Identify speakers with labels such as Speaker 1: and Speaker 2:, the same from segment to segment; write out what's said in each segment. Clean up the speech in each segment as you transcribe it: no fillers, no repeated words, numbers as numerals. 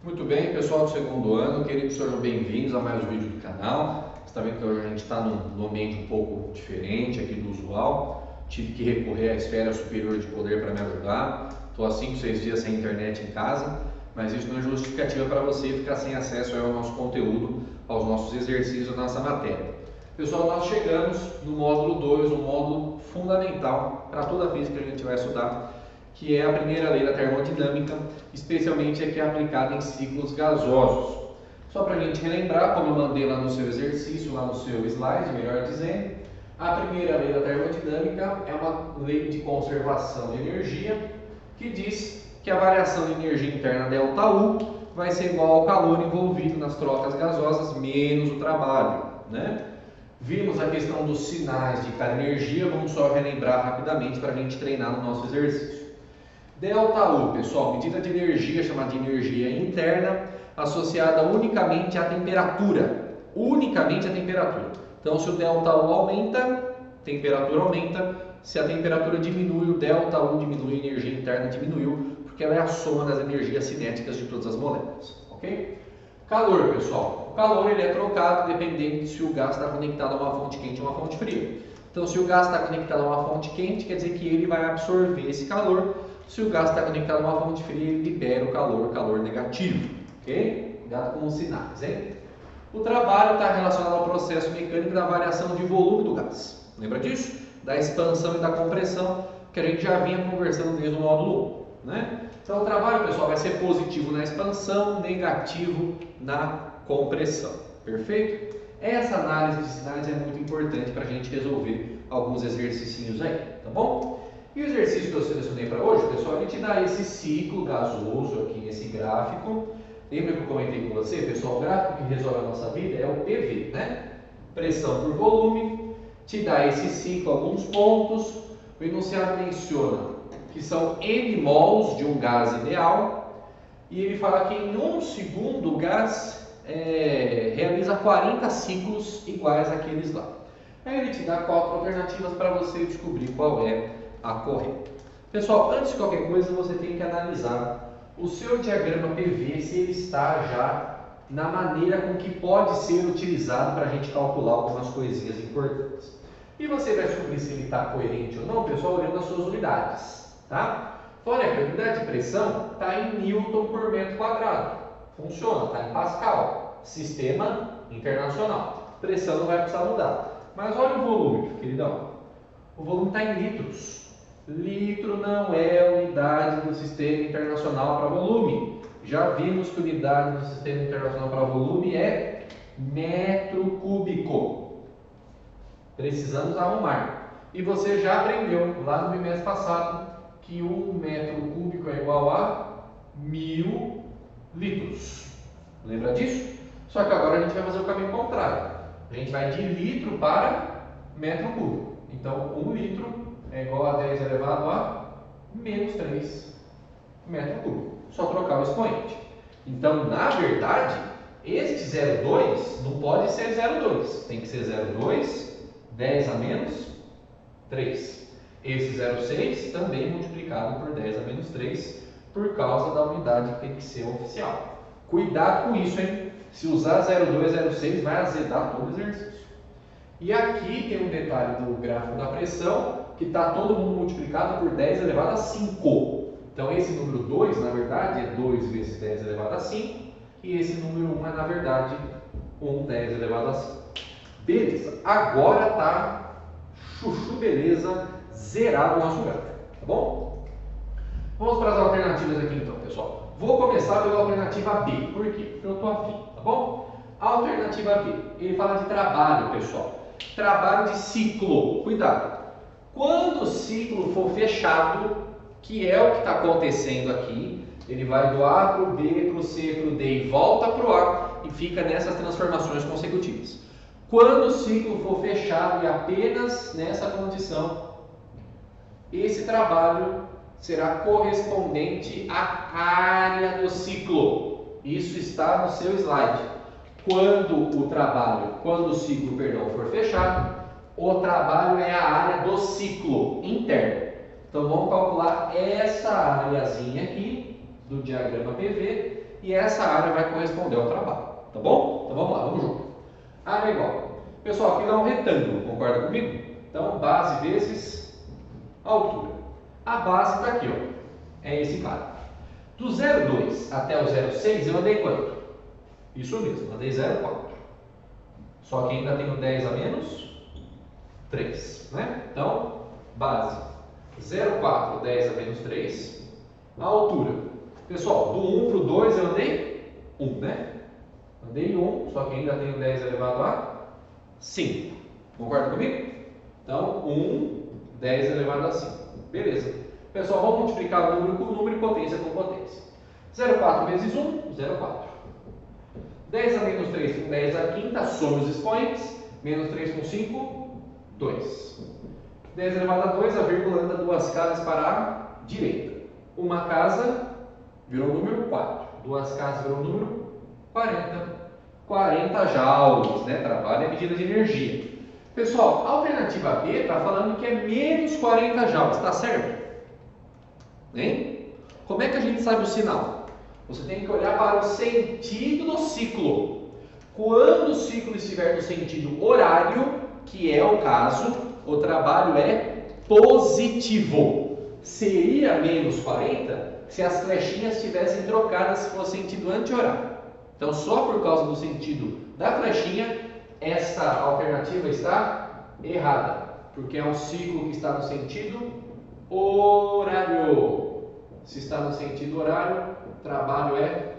Speaker 1: Muito bem, pessoal do segundo ano, queridos, sejam bem-vindos a mais um vídeo do canal. Você está vendo que hoje a gente está num ambiente um pouco diferente aqui do usual. Tive que recorrer à esfera superior de poder para me ajudar. Estou há 5, 6 dias sem internet em casa, mas isso não é justificativa para você ficar sem acesso ao nosso conteúdo, aos nossos exercícios da nossa matéria. Pessoal, nós chegamos no módulo 2, um módulo fundamental para toda a física que a gente vai estudar, que é a primeira lei da termodinâmica, especialmente a que é aplicada em ciclos gasosos. Só para a gente relembrar, como eu mandei lá no seu exercício, lá no seu slide, melhor dizendo, a primeira lei da termodinâmica é uma lei de conservação de energia, que diz que a variação de energia interna ΔU vai ser igual ao calor envolvido nas trocas gasosas menos o trabalho, né? Vimos a questão dos sinais de cada energia, vamos só relembrar rapidamente para a gente treinar no nosso exercício. ΔU, pessoal, medida de energia chamada de energia interna, associada unicamente à temperatura. Unicamente à temperatura. Então, se o ΔU aumenta, a temperatura aumenta. Se a temperatura diminui, o ΔU diminui, a energia interna diminuiu, porque ela é a soma das energias cinéticas de todas as moléculas. Ok? Calor, pessoal. O calor ele é trocado dependendo de se o gás está conectado a uma fonte quente ou uma fonte fria. Então, se o gás está conectado a uma fonte quente, quer dizer que ele vai absorver esse calor. Se o gás está conectado a uma fonte fria, ele libera o calor negativo. Ok? Cuidado com os sinais, hein? O trabalho está relacionado ao processo mecânico da variação de volume do gás. Lembra disso? Da expansão e da compressão, que a gente já vinha conversando desde o módulo 1. Né? Então, o trabalho, pessoal, vai ser positivo na expansão, negativo na compressão. Perfeito? Essa análise de sinais é muito importante para a gente resolver alguns exercícios aí, tá bom? E o exercício que eu selecionei para hoje, pessoal, ele te dá esse ciclo gasoso aqui nesse gráfico. Lembra que eu comentei com você, pessoal, o gráfico que resolve a nossa vida é o PV, né? Pressão por volume, te dá esse ciclo, alguns pontos. O enunciado menciona que são N mols de um gás ideal, e ele fala que em 1 segundo o gás realiza 40 ciclos iguais àqueles lá. Aí ele te dá 4 alternativas para você descobrir qual é a correta. Pessoal, antes de qualquer coisa, você tem que analisar o seu diagrama PV, se ele está já na maneira com que pode ser utilizado para a gente calcular algumas coisinhas importantes. E você vai descobrir se ele está coerente ou não, pessoal, olhando as suas unidades. Tá? Olha, a unidade de pressão está em Newton por metro quadrado. Funciona, está em Pascal. Sistema internacional. Pressão não vai precisar mudar. Mas olha o volume, queridão. O volume está em litros. Litro não é unidade do sistema internacional para volume. Já vimos que unidade do sistema internacional para volume é metro cúbico. Precisamos arrumar. E você já aprendeu lá no bimestre passado que 1 metro cúbico é igual a 1000 litros. Lembra disso? Só que agora a gente vai fazer o caminho contrário. A gente vai de litro para metro cúbico. Então, 1 litro é igual a 10 elevado a menos 3 metro cúbico. Só trocar o expoente. Então, na verdade, este 0,2 não pode ser 0,2. Tem que ser 0,2, 10 a menos 3. Esse 0,6 também multiplicado por 10 a menos 3, por causa da unidade que tem que ser oficial. Cuidado com isso, hein? Se usar 0,2, 0,6, vai azedar todo o exercício. E aqui tem um detalhe do gráfico da pressão, que está todo mundo multiplicado por 10 elevado a 5. Então, esse número 2, na verdade, é 2 vezes 10 elevado a 5. E esse número 1 é, na verdade, 10 elevado a 5. Beleza. Agora está chuchu beleza, zerado o nosso gráfico. Tá bom? Vamos para as alternativas aqui, então, pessoal. Vou começar pela alternativa B. Por quê? Porque eu estou afim. Tá bom? Alternativa B. Ele fala de trabalho, pessoal. Trabalho de ciclo. Cuidado. Quando o ciclo for fechado, que é o que está acontecendo aqui, ele vai do A para o B, para o C, para o D e volta para o A e fica nessas transformações consecutivas. Quando o ciclo for fechado e apenas nessa condição, esse trabalho será correspondente à área do ciclo. Isso está no seu slide. Quando o ciclo, for fechado, o trabalho é a área do ciclo interno. Então vamos calcular essa areazinha aqui do diagrama PV e essa área vai corresponder ao trabalho, tá bom? Então vamos lá, vamos junto. Área igual. Pessoal, aqui dá um retângulo, concorda comigo? Então, base vezes altura. A base está aqui, ó. É esse cara. Do 0,2 até o 0,6 eu andei quanto? Isso mesmo, andei 0,4. Só que ainda tenho 10 a menos 3, né? Então, base 0,4, 10 a menos 3. A altura. Pessoal, do 1 para o 2 eu andei 1, né? Andei 1, só que ainda tenho 10 elevado a 5. Concorda comigo? Então, 1, 10 elevado a 5. Beleza. Pessoal, vamos multiplicar o número com número e potência com potência. 0,4 vezes 1, 0,4. 10 a menos 3 com 10 a quinta, some os expoentes. Menos 3 com 5, 2. 10 elevado a 2, a vírgula anda duas casas para a direita. Uma casa virou o número 4. Duas casas virou o número 40. 40 joules, né? Trabalho é medida de energia. Pessoal, a alternativa B está falando que é menos 40 joules, está certo? Hein? Como é que a gente sabe o sinal? Você tem que olhar para o sentido do ciclo. Quando o ciclo estiver no sentido horário, que é o caso, o trabalho é positivo. Seria menos 40 se as flechinhas estivessem trocadas, se fosse sentido anti-horário. Então, só por causa do sentido da flechinha, essa alternativa está errada, porque é um ciclo que está no sentido horário. Se está no sentido horário, o trabalho é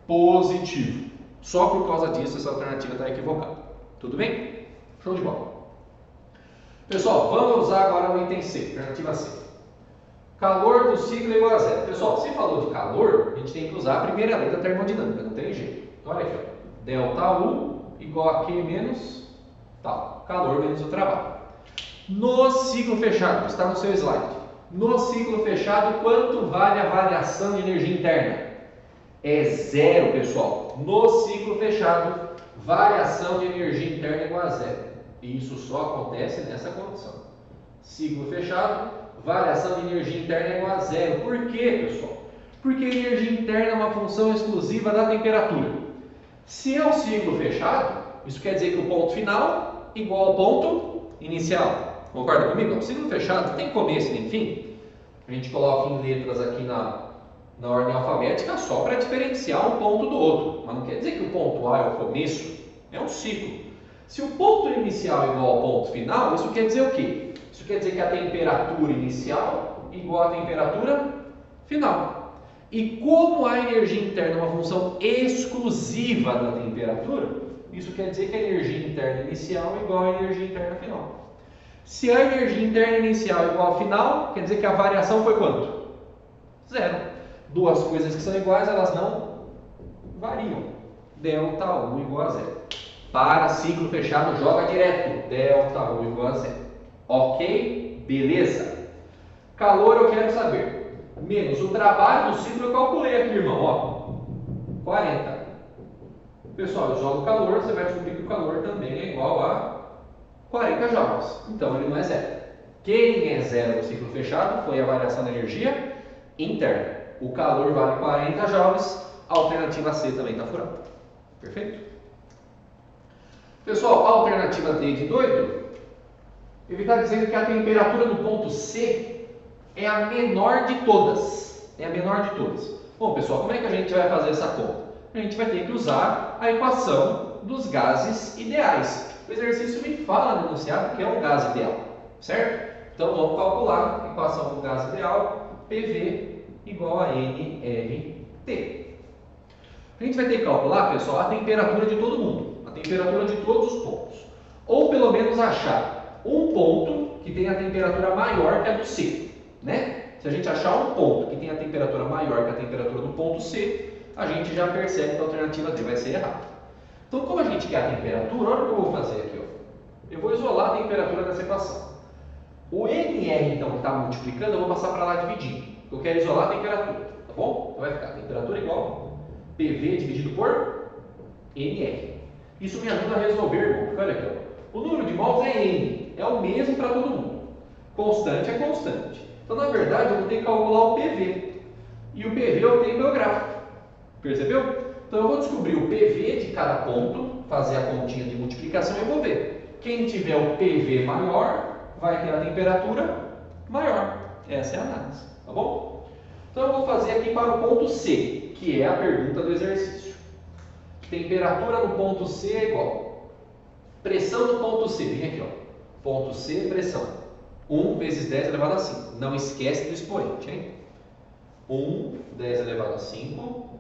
Speaker 1: positivo. Só por causa disso, essa alternativa está equivocada. Tudo bem? Show de bola. Pessoal, vamos usar agora o item C, alternativa C. Calor do ciclo é igual a zero. Pessoal, se falou de calor, a gente tem que usar a primeira lei da termodinâmica, não tem jeito. Então, olha aqui, ó. Delta U igual a Q menos tal. Calor menos o trabalho. No ciclo fechado, está no seu slide. No ciclo fechado, quanto vale a variação de energia interna? É zero, pessoal. No ciclo fechado, variação de energia interna é igual a zero. E isso só acontece nessa condição. Ciclo fechado, variação de energia interna é igual a zero. Por quê, pessoal? Porque a energia interna é uma função exclusiva da temperatura. Se é um ciclo fechado, isso quer dizer que o ponto final é igual ao ponto inicial. Concorda comigo? O ciclo fechado não tem começo nem fim. A gente coloca em letras aqui na ordem alfabética só para diferenciar um ponto do outro. Mas não quer dizer que o ponto A é o começo. É um ciclo. Se o ponto inicial é igual ao ponto final, isso quer dizer o quê? Isso quer dizer que a temperatura inicial é igual à temperatura final. E como a energia interna é uma função exclusiva da temperatura, isso quer dizer que a energia interna inicial é igual à energia interna final. Se a energia interna inicial é igual ao final, quer dizer que a variação foi quanto? Zero. Duas coisas que são iguais, elas não variam. Delta U igual a zero. Para ciclo fechado, joga direto. Delta U igual a zero. Ok? Beleza? Calor eu quero saber. Menos o trabalho do ciclo eu calculei aqui, irmão. Ó, 40. Pessoal, eu jogo calor, você vai descobrir que o calor também é igual a 40 joules. Então ele não é zero. Quem é zero no ciclo fechado foi a variação da energia interna. O calor vale 40 joules, a alternativa C também está furada. Perfeito? Pessoal, a alternativa D de doido, ele está dizendo que a temperatura do ponto C é a menor de todas. É a menor de todas. Bom, pessoal, como é que a gente vai fazer essa conta? A gente vai ter que usar a equação dos gases ideais. O exercício me fala no enunciado que é um gás ideal, certo? Então vamos calcular a equação do gás ideal, PV igual a nRT. A gente vai ter que calcular, pessoal, a temperatura de todo mundo, a temperatura de todos os pontos. Ou pelo menos achar um ponto que tem a temperatura maior que a do C, né? Se a gente achar um ponto que tem a temperatura maior que a temperatura do ponto C, a gente já percebe que a alternativa D vai ser errada. Então, como a gente quer a temperatura, olha o que eu vou fazer aqui. Ó. Eu vou isolar a temperatura dessa equação. O NR, então, que está multiplicando, eu vou passar para lá dividindo. Eu quero isolar a temperatura, tá bom? Então vai ficar temperatura igual PV dividido por NR. Isso me ajuda a resolver, irmão. Olha aqui, ó. O número de mols é N, é o mesmo para todo mundo. Constante é constante. Então, na verdade, eu vou ter que calcular o PV. E o PV eu tenho meu gráfico. Percebeu? Então eu vou descobrir o PV de cada ponto, fazer a continha de multiplicação e vou ver. Quem tiver o PV maior vai ter a temperatura maior. Essa é a análise, tá bom? Então eu vou fazer aqui para o ponto C, que é a pergunta do exercício. Temperatura no ponto C é igual. Pressão no ponto C, vem aqui, ó. Ponto C, pressão. 1 vezes 10 elevado a 5. Não esquece do expoente, hein? 1, 10 elevado a 5,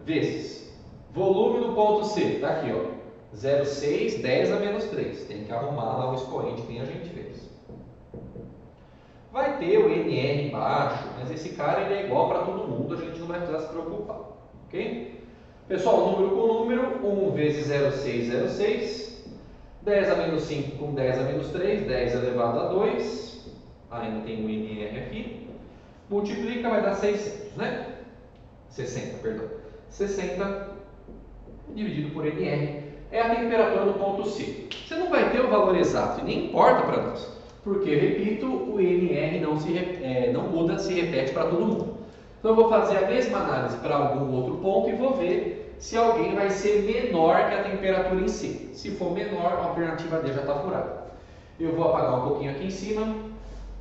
Speaker 1: vezes volume do ponto C, tá aqui, ó. 0,6, 10 a menos 3. Tem que arrumar lá o expoente que a gente fez. Vai ter o NR embaixo, mas esse cara ele é igual para todo mundo, a gente não vai precisar se preocupar, ok? Pessoal, número com número, 1 vezes 0,6, 0,6. 10 a menos 5 com 10 a menos 3, 10 elevado a 2. Ainda tem o NR aqui. Multiplica, vai dar 600, né? 60, perdão. 60 dividido por NR é a temperatura no ponto C. Você não vai ter o valor exato, e nem importa para nós. Porque, repito, o NR não muda, se repete para todo mundo. Então eu vou fazer a mesma análise para algum outro ponto e vou ver se alguém vai ser menor que a temperatura em C. Se for menor, a alternativa D já está furada. Eu vou apagar um pouquinho aqui em cima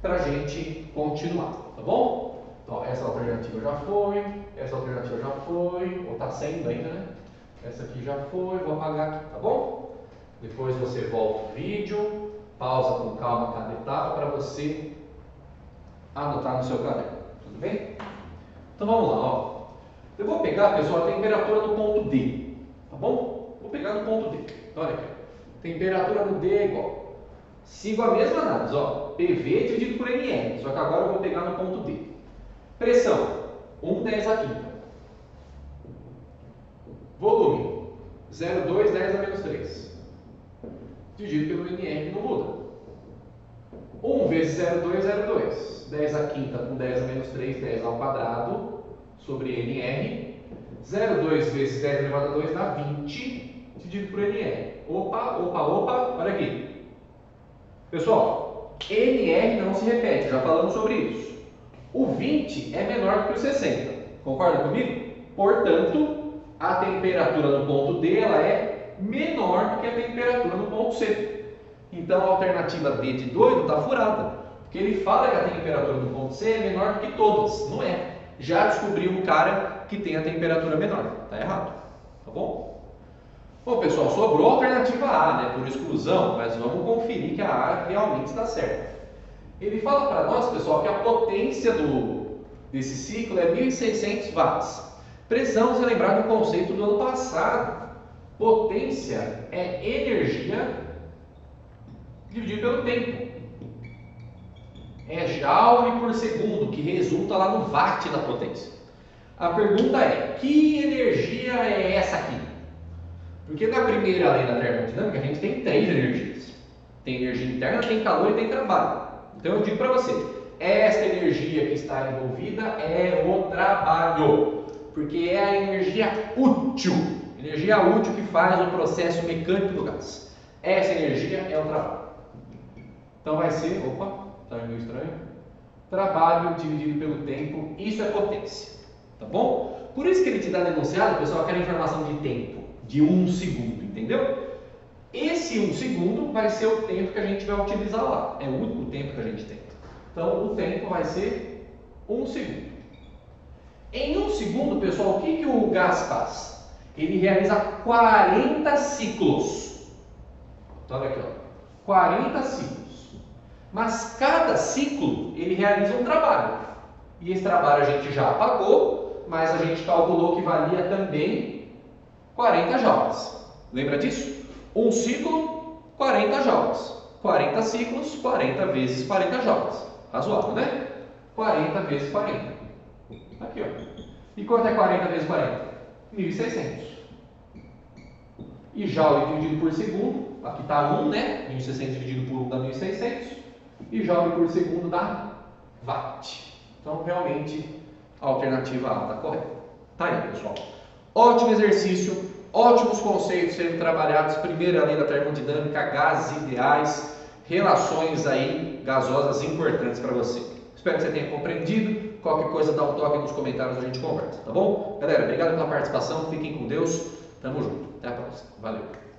Speaker 1: para a gente continuar, tá bom? Então, essa alternativa já foi, essa alternativa já foi, ou está sendo ainda, né? Essa aqui já foi, vou apagar aqui, tá bom? Depois você volta o vídeo, pausa com calma cada etapa para você anotar no seu caderno, tudo bem? Então vamos lá, ó. Eu vou pegar, pessoal, a temperatura no ponto D, tá bom? Vou pegar no ponto D. Olha aqui, temperatura no D é igual. Sigo a mesma análise, ó. PV dividido por NR, só que agora eu vou pegar no ponto D. Pressão, 1 10 a quinta. Volume, 0,2 10 a menos 3. Dividido pelo NR, que não muda. 1 vezes 0,2, 0,2. 10 a quinta com 10 a menos 3, 10 ao quadrado, sobre NR. 0,2 vezes 10 elevado a 2 dá 20, dividido por NR. Opa, opa, opa, olha aqui. Pessoal, NR não se repete, já falamos sobre isso. O 20 é menor que o 60, concorda comigo? Portanto, a temperatura no ponto D ela é menor do que a temperatura no ponto C. Então, a alternativa D de doido está furada, porque ele fala que a temperatura no ponto C é menor do que todas, não é. Já descobriu um cara que tem a temperatura menor, está errado, tá bom? Bom, pessoal, sobrou a alternativa A, né, por exclusão, mas vamos conferir que a A realmente está certa. Ele fala para nós, pessoal, que a potência desse ciclo é 1.600 watts. Precisamos lembrar do conceito do ano passado. Potência é energia dividido pelo tempo. É joule por segundo, que resulta lá no watt da potência. A pergunta é, que energia é essa aqui? Porque na primeira lei da termodinâmica a gente tem 3 energias. Tem energia interna, tem calor e tem trabalho. Então eu digo para você, esta energia que está envolvida é o trabalho. Porque é a energia útil. Energia útil que faz o processo mecânico do gás. Essa energia é o trabalho. Então vai ser, opa, está meio estranho. Trabalho dividido pelo tempo, isso é potência. Tá bom? Por isso que ele te dá no enunciado, pessoal, aquela informação de tempo, de 1 segundo, entendeu? Esse 1 segundo vai ser o tempo que a gente vai utilizar lá. É o único tempo que a gente tem. Então o tempo vai ser 1 segundo. Em 1 segundo, pessoal, o que o gás faz? Ele realiza 40 ciclos. Então, olha aqui, ó. 40 ciclos. Mas cada ciclo, ele realiza um trabalho. E esse trabalho a gente já apagou, mas a gente calculou que valia também 40 joules. Lembra disso? 1 ciclo, 40 joules. 40 ciclos, 40 vezes 40 joules. Razoável, né? 40 vezes 40. Aqui, ó. E quanto é 40 vezes 40? 1.600. E joule dividido por segundo, aqui está 1, né? 1.600 dividido por 1 dá 1.600. E joule por segundo dá watt. Então, realmente, a alternativa A está correta. Tá aí, pessoal. Ótimo exercício, ótimos conceitos sendo trabalhados. Primeira lei da termodinâmica, gases ideais, relações aí gasosas importantes para você. Espero que você tenha compreendido. Qualquer coisa dá um toque nos comentários, a gente conversa, tá bom? Galera, obrigado pela participação, fiquem com Deus, tamo junto, até a próxima, valeu!